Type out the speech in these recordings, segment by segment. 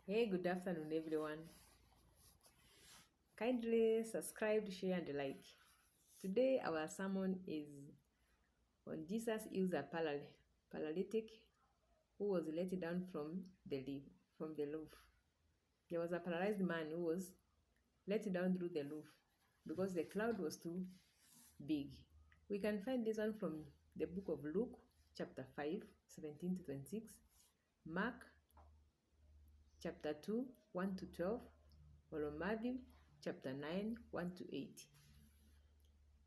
Hey, good afternoon, everyone. Kindly subscribe, share, and like. Today, our sermon is on Jesus heals a paralytic who was let down from the roof. There was a paralyzed man who was let down through the roof because the cloud was too big. We can find this one from the book of Luke, chapter 5, 17 to 26, Mark, chapter 2, 1 to 12, or Matthew, chapter 9, 1 to 8.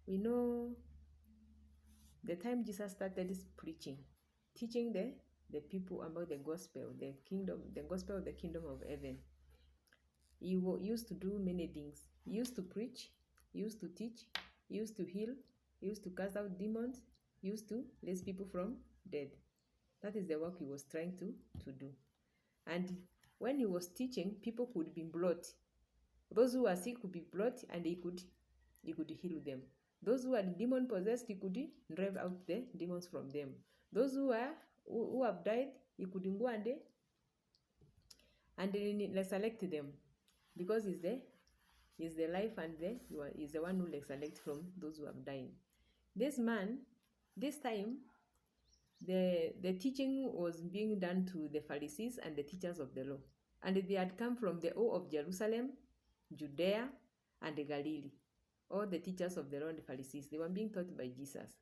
We know the time Jesus started preaching, teaching the people about the gospel, the gospel of the kingdom of heaven. He used to do many things. He used to preach, he used to teach, he used to heal, he used to cast out demons, he used to raise people from dead. That is the work he was trying to do. And when he was teaching, people could be brought. Those who were sick could be brought and he could heal them. Those who are demon possessed, he could drive out the demons from them. Those who have died, he could go and resurrect them, because he's the life and he's the one who resurrects from those who have died. This man, this time, the teaching was being done to the Pharisees and the teachers of the law, and they had come from the whole of Jerusalem, Judea, and Galilee. All the teachers of the law and the Pharisees, they were being taught by Jesus.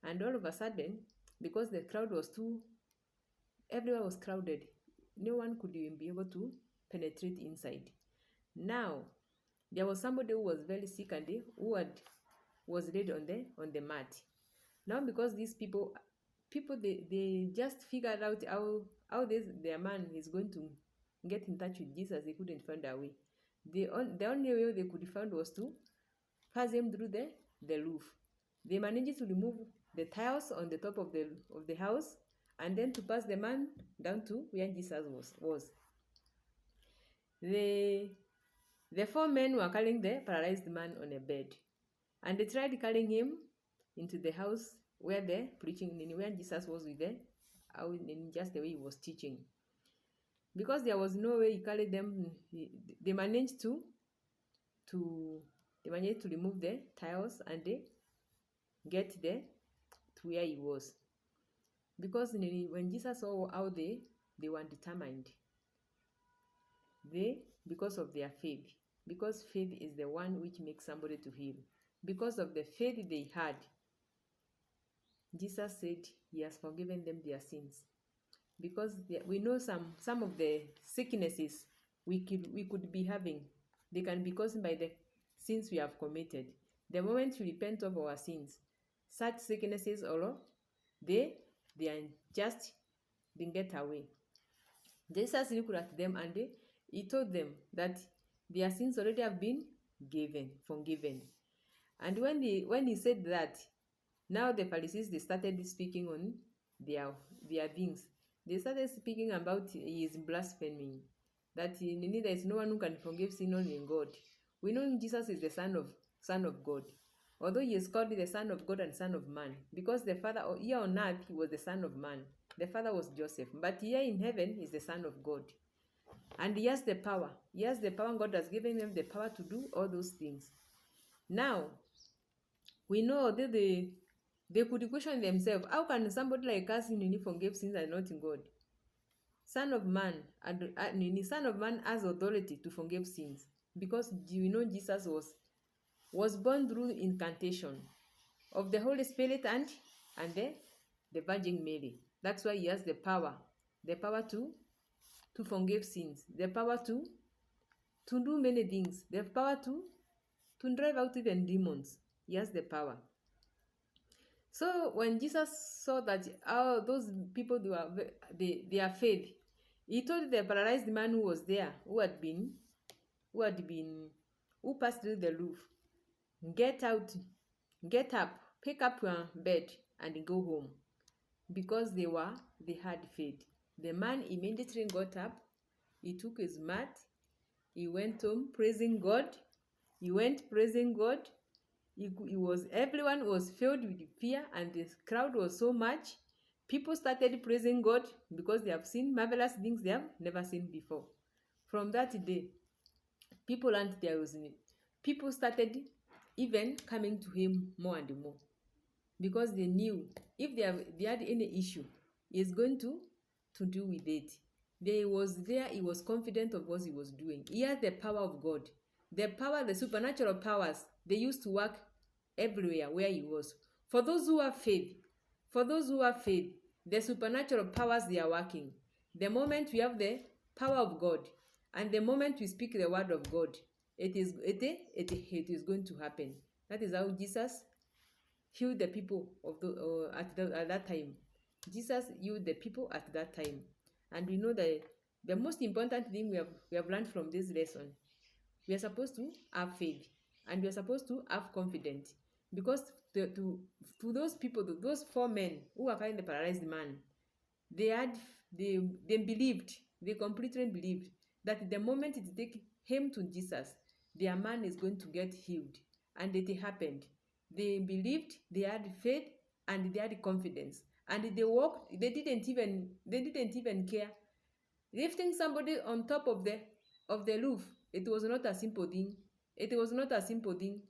And all of a sudden, because the crowd was everywhere was crowded, no one could even be able to penetrate inside. Now, there was somebody who was very sick and was laid on the mat. Now, because these people they just figured out how their man is going to get in touch with Jesus. They couldn't find a way. The only way they could find was to pass him through the roof. They managed to remove the tiles on the top of the house, and then to pass the man down to where Jesus was. The four men were carrying the paralyzed man on a bed, and they tried carrying him into the house where where Jesus was in just the way he was teaching. Because there was no way he carried them, they managed to remove the tiles and they get there to where he was. Because when Jesus saw how they were determined, because of their faith, because faith is the one which makes somebody to heal. Because of the faith they had, Jesus said he has forgiven them their sins. Because we know some of the sicknesses we could be having, they can be caused by the sins we have committed. The moment we repent of our sins, such sicknesses they are just being get away. Jesus looked at them and he told them that their sins already have been forgiven. And when he said that, now the Pharisees, they started speaking on their things. They started speaking about his blaspheming, that there is no one who can forgive sin only in God. We know Jesus is the Son of God, although he is called the Son of God and Son of Man, because the Father here on earth he was the Son of Man. The Father was Joseph, but here in heaven he is the Son of God. And he has the power. He has the power. God has given him the power to do all those things. Now, we know that they could question themselves. How can somebody like us forgive sins and not in God? Son of Man, Son of Man has authority to forgive sins, because Jesus was born through incantation of the Holy Spirit and the Virgin Mary. That's why he has the power to forgive sins, the power to do many things, the power to drive out even demons. He has the power. So when Jesus saw that those people their faith, he told the paralyzed man who was there, who passed through the roof, get up, pick up your bed and go home, because they had faith. The man immediately got up, he took his mat, he went home praising God. Everyone was filled with fear, and the crowd was so much. People started praising God because they have seen marvelous things they have never seen before. From that day, people learned there was need. People started even coming to him more and more because they knew if they had any issue, he's going to deal with it. He was there, he was confident of what he was doing. He had the power of God. The power, the supernatural powers, they used to work everywhere where he was. For those who have faith, the supernatural powers, they are working. The moment we have the power of God and the moment we speak the word of God, it is going to happen. That is how Jesus healed the people at that time. Jesus healed the people at that time. And we know that the most important thing we have learned from this lesson, we are supposed to have faith and we are supposed to have confidence, because to those people, those 4 men who were carrying the paralyzed man, they believed, they completely believed that the moment it take him to Jesus, their man is going to get healed. And it happened. They believed, they had faith, and they had confidence, and they walked. They didn't even care. Lifting somebody on top of the roof, it was not a simple thing. It was not a simple thing.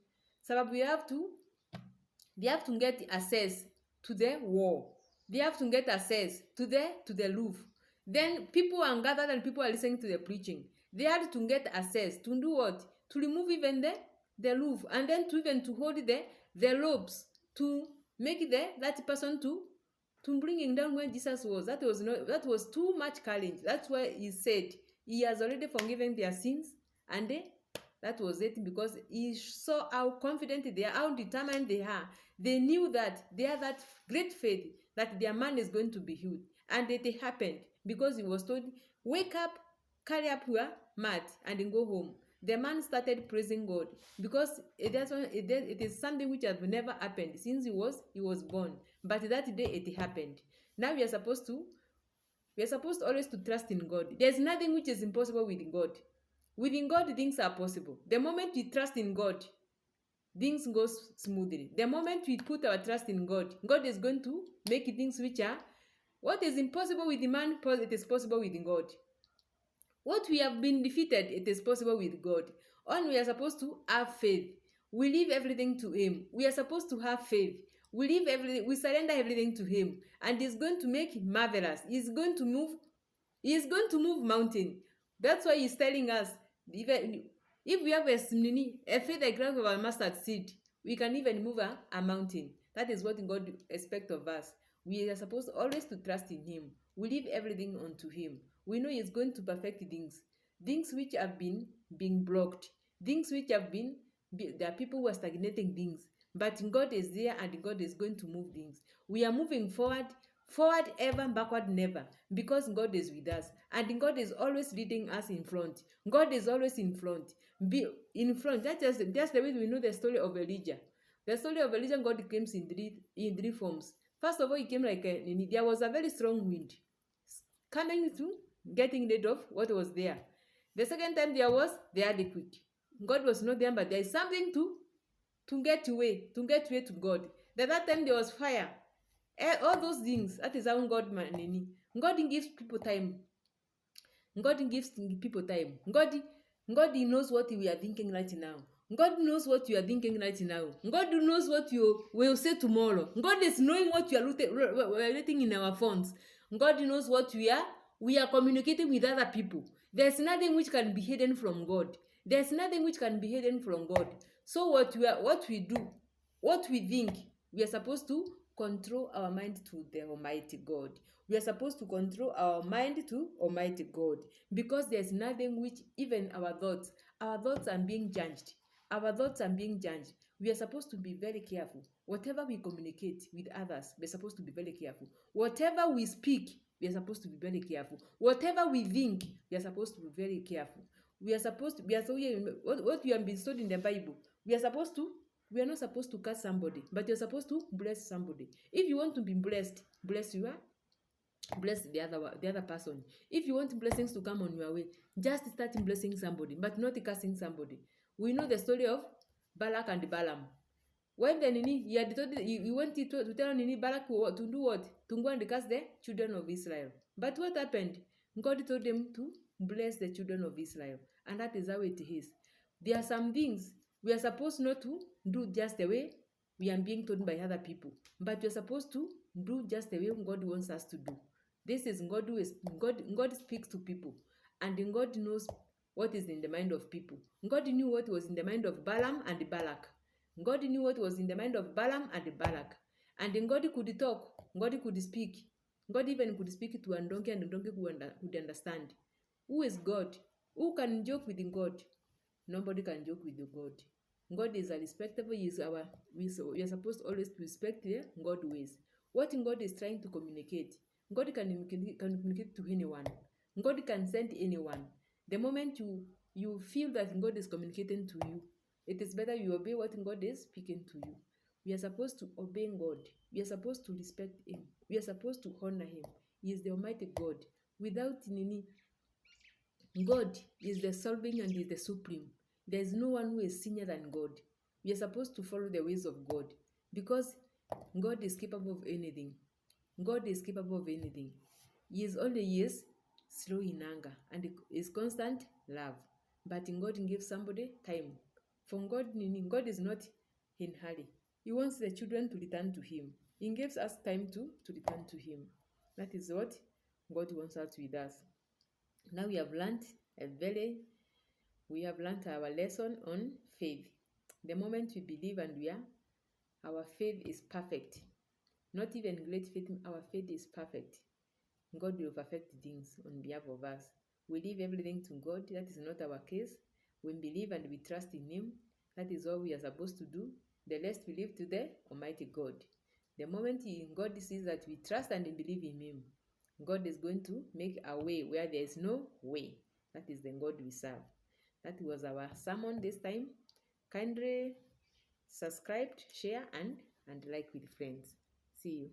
So they have to get access to the wall. They have to get access to the roof. Then people are gathered and people are listening to the preaching. They had to get access to do what? To remove even the roof, and then to hold the ropes to make that person to bring him down where Jesus was. That was too much challenge. That's why he said he has already forgiven their sins, and that was it, because he saw how confident they are, how determined they are. They knew that they have that great faith that their man is going to be healed, and it happened because he was told, wake up, carry up your mat, and then go home. The man started praising God because it is something which has never happened since he was born. But that day it happened. Now we are supposed always to trust in God. There's nothing which is impossible with God. Within God, things are possible. The moment we trust in God, things go smoothly. The moment we put our trust in God, God is going to make things which are, what is impossible with the man, it is possible with God. What we have been defeated, it is possible with God. And we are supposed to have faith. We leave everything to him. We are supposed to have faith. We leave everything, we surrender everything to him. And he's going to make marvelous. He's going to move mountain. That's why he's telling us, even if we have a faith like that of a mustard seed, we can even move a mountain. That is what God expects of us. We are supposed always to trust in him. We leave everything unto him. We know he's going to perfect things which have been being blocked, things which have been, there are people who are stagnating things, but God is there and God is going to move things. We are moving forward ever, backward never, because God is with us, and God is always leading us in front. God is always in front. That's the way we know the story of Elijah. The story of Elijah, God came in three forms. First of all, he came like there was a very strong wind coming to getting rid of what was there. The second time there was the earthquake. God was not there, but there is something to get away to God. The third time there was fire. All those things, that is how God gives people time. God gives people time. God knows what we are thinking right now. God knows what you are thinking right now. God knows what you will say tomorrow. God is knowing what you are writing in our phones. God knows what we are communicating with other people. There's nothing which can be hidden from God. There's nothing which can be hidden from God. So what we do, what we think, we are supposed to control our mind to the Almighty God. We are supposed to control our mind to Almighty God, because there's nothing which, even our thoughts are being judged. Our thoughts are being judged. We are supposed to be very careful. Whatever we communicate with others, we are supposed to be very careful. Whatever we speak, we are supposed to be very careful. Whatever we think, we are supposed to be very careful. What we have been studying in the Bible, we are not supposed to curse somebody, but you're supposed to bless somebody. If you want to be blessed, bless the other person. If you want blessings to come on your way, just start blessing somebody, but not cursing somebody. We know the story of Balak and Balaam. When he went to tell Balak to do what? To go and curse the children of Israel. But what happened? God told them to bless the children of Israel. And that is how it is. There are some things we are supposed not to do just the way we are being told by other people, but we are supposed to do just the way God wants us to do. This is God who is God speaks to people, and God knows what is in the mind of people. God knew what was in the mind of Balaam and Balak. God knew what was in the mind of Balaam and Balak. And God could talk, God could speak. God even could speak to a donkey, and the donkey could understand. Who is God? Who can joke with God? Nobody can joke with God. God is a respectable. He is our. We are supposed always to respect the God ways. What God is trying to communicate, God can communicate to anyone. God can send anyone. The moment you feel that God is communicating to you, it is better you obey what God is speaking to you. We are supposed to obey God. We are supposed to respect Him. We are supposed to honor Him. He is the Almighty God. Without Nini, God is the solving and is the supreme. There is no one who is senior than God. We are supposed to follow the ways of God because God is capable of anything. God is capable of anything. He is always slow in anger and is constant love. But in God gives somebody time. From God, God is not in hurry. He wants the children to return to Him. He gives us time to return to Him. That is what God wants us with us. Now we have learned our lesson on faith. The moment we believe and our faith is perfect. Not even great faith, our faith is perfect. God will perfect things on behalf of us. We leave everything to God. That is not our case. We believe and we trust in Him. That is all we are supposed to do. The rest we leave to the Almighty God. The moment God sees that we trust and believe in Him, God is going to make a way where there is no way. That is the God we serve. That was our sermon this time. Kindly subscribe, share, and like with friends. See you.